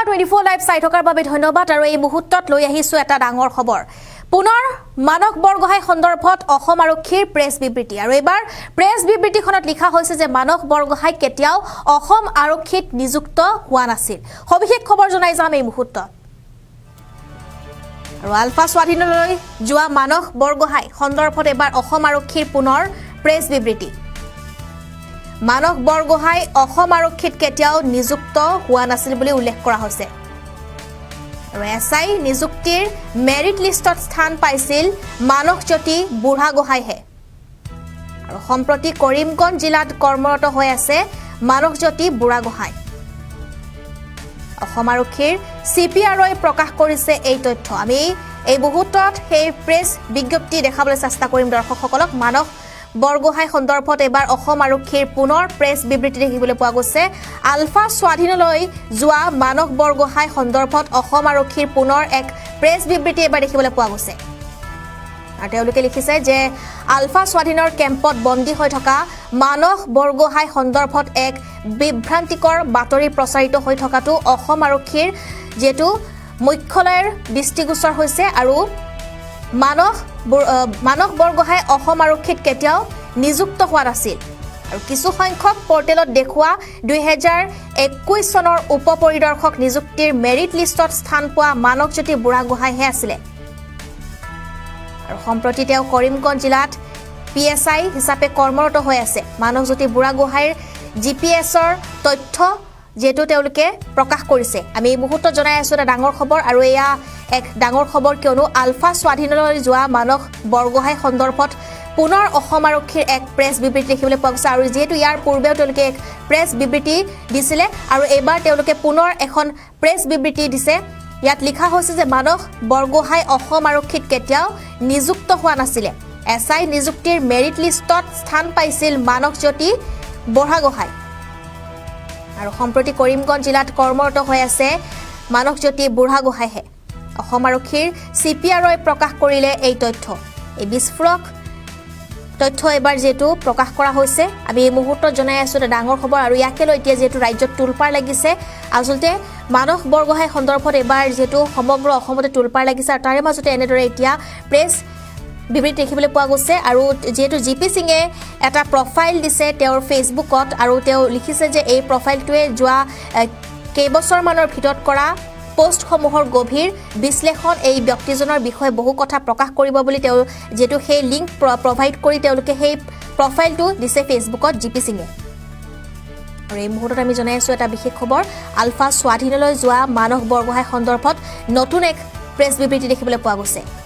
ULFA 24 live চাই থকাৰ বাবে ধন্যবাদ আৰু এই মুহূৰ্তত লৈ আহিছো এটা ডাঙৰ খবৰ পুনৰ মানস বৰগোহাঁই সন্দৰ্ভত অসম আৰক্ষীৰ প্ৰেছ বিবৃতি আৰু এবাৰ প্ৰেছ বিবৃতিখনত লিখা হৈছে যে মানস বৰগোহাঁই কেতিয়াও অসম আৰক্ষীত নিযুক্ত হোৱা নাছিল সবিশেষ খবৰ জনাই যাম এই মুহূৰ্তত আৰু আলফা স্বাধীনলৈ যোৱা মানস বৰগোহাঁই সন্দৰ্ভত এবাৰ অসম আৰক্ষীৰ পুনৰ প্ৰেছ বিবৃতি মানস বৰগোহাঁই অসম আৰক্ষীত কেতিয়াও নিযুক্ত হোৱা নাছিল বুলি উল্লেখ কৰা হৈছে আৰু এছআই নিযুক্তিৰ মেৰিট লিষ্টত স্থান পাইছিল মানসজ্যোতি বুঢ়াগোহাঁইহে আৰু সম্প্ৰতি কৰিমগঞ্জ জিলাত কৰ্মৰত হৈ আছে মানসজ্যোতি বুঢ়াগোহাঁই অসম আৰক্ষীৰ চিপিআৰআই প্ৰকাশ কৰিছে এই তথ্য আমি এই মুহূৰ্তত সেই প্ৰেছ বিজ্ঞপ্তি দেখাবলৈ চেষ্টা কৰিম দৰ্শকসকলক মানস বৰগোহাঁই সন্দৰ্ভত এবাৰ অসম আৰক্ষীৰ পুনৰ প্ৰেছ বিবৃতি দেখিবলৈ পোৱা গৈছে আলফা স্বাধীনলৈ যোৱা মানস বৰগোহাঁই সন্দৰ্ভত অসম আৰক্ষীৰ পুনৰ এক প্ৰেছ বিবৃতি এবাৰ দেখিবলৈ পোৱা গৈছে আৰু তেওঁলোকে লিখিছে যে আলফা স্বাধীনৰ কেম্পত বন্দী হৈ থকা মানস বৰগোহাঁই সন্দৰ্ভত এক বিভ্ৰান্তিকৰ বাতৰি প্ৰচাৰিত হৈ থকাটো অসম আৰক্ষীৰ যেটো মুখ্যালয়ৰ দৃষ্টিগোচৰ হৈছে আৰু মানস বৰগোহাঁই অসম আৰক্ষীত কেতিয়াও নিযুক্ত হোৱা নাছিল আৰু কিছু সংখ্যক পৰ্টেলত দেখুৱা 2021 চনৰ উপ পৰিদৰ্শক নিযুক্তিৰ মেৰিট লিষ্টত স্থান পোৱা মানসজ্যোতি বুঢ়াগোহাঁইহে আছিল আৰু সম্প্ৰতি তেওঁ কৰিমগঞ্জ জিলাত পিএছআই হিচাপে কৰ্মৰত হৈ আছে মানসজ্যোতি বুঢ়াগোহাঁইৰ জিপিএছৰ তথ্য যেটো তেওঁলোকে প্ৰকাশ কৰিছে আমি এই মুহূৰ্তত জনাই আছো এটা ডাঙৰ খবৰ আৰু এয়া এক ডাঙৰ খবৰ কিয়নো আলফা স্বাধীনলৈ যোৱা মানস বৰগোহাঁই সন্দৰ্ভত পুনৰ অসম আৰক্ষীৰ এক প্ৰেছ বিবৃতি দেখিবলৈ পোৱা গৈছে আৰু যেহেতু ইয়াৰ পূৰ্বেও তেওঁলোকে এক প্ৰেছ বিবৃতি দিছিলে আৰু এবাৰ তেওঁলোকে পুনৰ এখন প্ৰেছ বিবৃতি দিছে ইয়াত লিখা হৈছে যে মানস বৰগোহাঁই অসম আৰক্ষীত কেতিয়াও নিযুক্ত হোৱা নাছিল এছআই নিযুক্তিৰ মেৰিট লিষ্টত স্থান পাইছিল মানসজ্যোতি বুঢ়াগোহাঁই আৰু সম্প্ৰতি কৰিমগঞ্জ জিলাত কৰ্মৰত হৈ আছে মানসজ্যোতি বুঢ়াগোহাঁইহে অসম আৰক্ষীৰ চিপিআৰআই প্ৰকাশ কৰিলে এই তথ্য এই বিস্ফোৰক তথ্য এবাৰ যেটো প্ৰকাশ কৰা হৈছে আমি এই মুহূৰ্তত জনাই আছো এটা ডাঙৰ খবৰ আৰু ইয়াকে লৈ এতিয়া যেটো ৰাজ্যত তুলপাৰ লাগিছে আচলতে মানস বৰগোহাঁই সন্দৰ্ভত এবাৰ যেটো সমগ্ৰ অসমতে তুলপাৰ লাগিছে আৰু তাৰে মাজতে এনেদৰে এতিয়া প্ৰেছ বিবৃতি দেখিবলৈ পোৱা গৈছে আৰু যেটো জিপি সিঙে এটা প্ৰফাইল দিছে তেওঁৰ ফেসবুকত আৰু তেওঁ লিখিছে যে এই প্ৰফাইলটোৱে যোৱা কেইবছৰ মানৰ ভিতৰত কৰা পোষ্টসমূহৰ গভীৰ বিশ্লেষণ এই ব্যক্তিজনৰ বিষয়ে বহু কথা প্ৰকাশ কৰিব বুলি তেওঁ যেটো সেই লিংক প্ৰভাইড কৰি তেওঁলোকে সেই প্ৰফাইলটো দিছে ফেসবুকত জিপি সিঙে আৰু এই মুহূৰ্তত আমি জনাই আছো এটা বিশেষ খবৰ আলফা স্বাধীনলৈ যোৱা মানস বৰগোহাঁই সন্দৰ্ভত নতুন এক প্ৰেছ বিবৃতি দেখিবলৈ পোৱা গৈছে